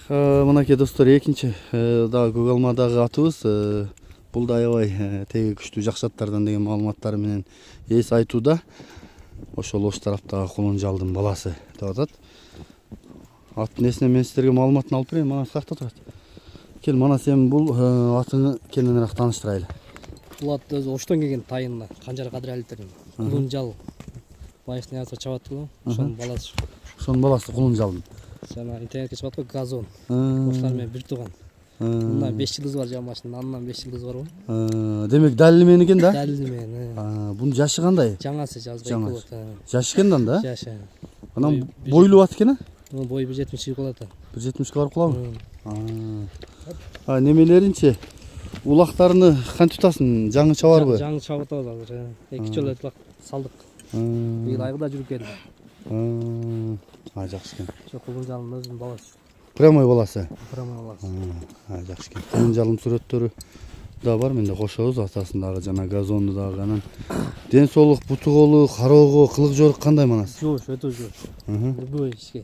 Мынакей достор, экинчи дагы көк алмадагы атыбыз. Бул да аябай теги күчтүү жакшаттардан деген маалыматтар менен эс айтууда. Ошол ош тараптагы Кулунжалдын баласы деп атат. Аттын эсине мен сиздерге маалыматын алып берейин. Мана каякта турат. Кел, мана сен бул атыңы кененирээк тааныштырайлы. Бул ат өзү Оштон келген тайынына, Канжар Кадыралиевдин Кулунжал байышына язып чабат го. Ошонун баласы. Ошонун баласы Кулунжалдын. Жана интернетке чыгат го, газон. Оштар менен бир тууган. Мындан 5 жылдыз бар жамашын, андан 5 жылдыз бар го. Демек далил мен экен да? Далил мен. Бунун жашы кандай? Жаңасы жазбай болот. Жаш экендан да? Жашы. Анан бойлуу ат экен? Мунун бою 1.70 болот. 1.70 барып калабы? Немелеринчи? Улактарыны кантип тутасың? Жаңы чабарбы? Жаңы чабып атабыз азыр. 2 жолу улак салдык. Быйыл айгыда жүрүп келди. Жакшы экен. Ошо Кулунжалдын өзүнүн баласы. Прямой баласы. Прямой баласы. Жакшы экен. Кулунжалдын сүрөттөрү да бар, менде кошобуз. Атасындагы жана газонду дагы. Анан ден соолук, буту колу, кароого, кылык жорук кандай манас? Жоош, өтө жоош. Любой ишке.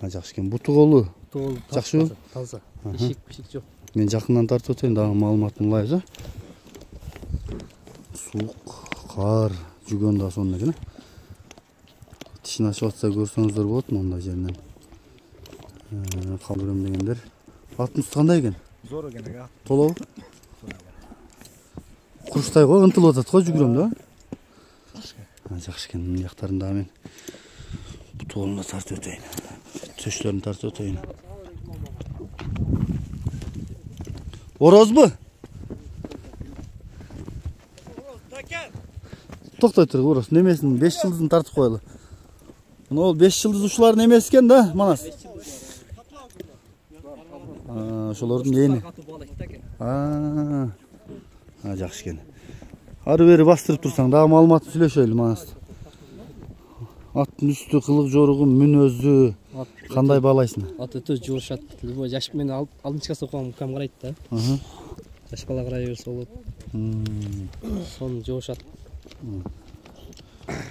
Жакшы экен. Буту колу жакшыбы? Таза. Ишик жок. Мен жакындан тартып өтөйүн, дагы маалыматын улайбыз. Суук, кар, жүгөн да сонун экен. Тишин ачып атса көрсөңүздөр болот мондай жеринен. Калбырым дегендер. Атыңыз кандай экен? Зор экен ага. Толобу? Курчтай го, ынтылып атат го жүгүрөм да. Жакшы экен. Мына жактарында мен бутугуна тартып өтөйүн. Төштөрүн тартып өтөйүн. Орозбу? Токтой тур, Ороз. Немесин 5 жылдызын тартып коелу. Мына ол 5 жылдыз ушулардын эмеси экен да, Манас. Ошолордун эни. Жакшы экен. Ары бери бастырып турсаң, дагы маалыматын сүйлөшөлү, Манас. Аттын үстү, кылык жоругу, мүнөзү кандай баалайсың? Ат өтө жоошат. Любой жаш мен алдынчы класс окугам укам карайт да. Жаш бала карай берсе болот. Сонун жоошат.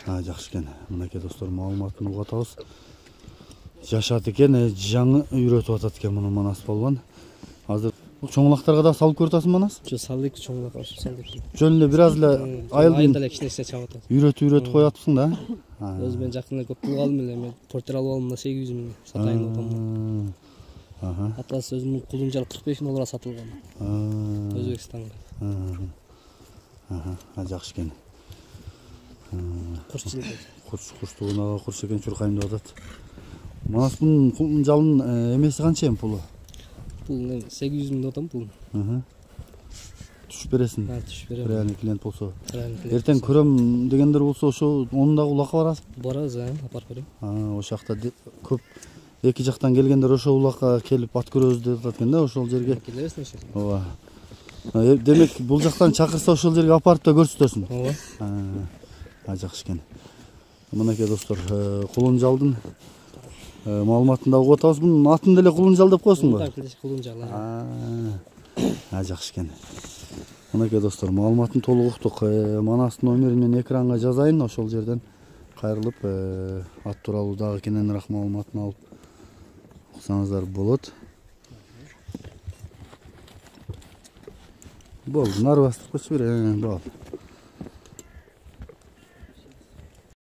Жакшы экен. Мынакей достор, маалыматын угуп атабыз. Жашат экен, жаңы үйрөтүп атат экен муну Манас болгон. Азыр чоңулактарга да салып көрүп атасың, Манас? Жо, салдык, чоңулакка салдык. Жөн эле бир аз эле айылда кичине чабат атат. Үйрөтүп коюп атыпсың да? Өзү мен жакында көп пул алдым эле, мен портер алып алдым да 800 миң сатайын деп атам. Атасы өзүнүн Кулунжал 45 миң долларга сатылган. Өзбекстанга. Жакшы экен. Курчтугунага курч экен чуркайм деп атат. Манас бунун Кулунжалдын эмеси канча эми пулу? Пул 800 миң деп атам пулун. Түшүп бересиң. Түшүп берем. Реальный клиент болсо. Эртең көрөм дегендер болсо, ошо онун дагы улакка барасың? Барабыз, апарып берем. Ошол жакта көп эки жактан келгендер ошол улакка келип ат көрөбүз деп атат экен да, ошол жерге. Келе берсиң ошо. Ооба. Демек бул жактан чакырса ошол жерге апарып да көрсөтөсүң. Ооба. Жакшы экен. Мынакей достор, Кулунжалдын маалыматын да угуп атабыз. Бунун атын деле Кулунжал деп койсуңбу? Кулунжал. Жакшы экен. Мынакей достор, маалыматын толук уктук. Манастын номерин мен экранга жазайын, ошол жерден кайрылып ат тууралуу дагы кененирээк маалыматын алып уксаңыздар болот. Болду, нары бастырып койчу бир. Болду.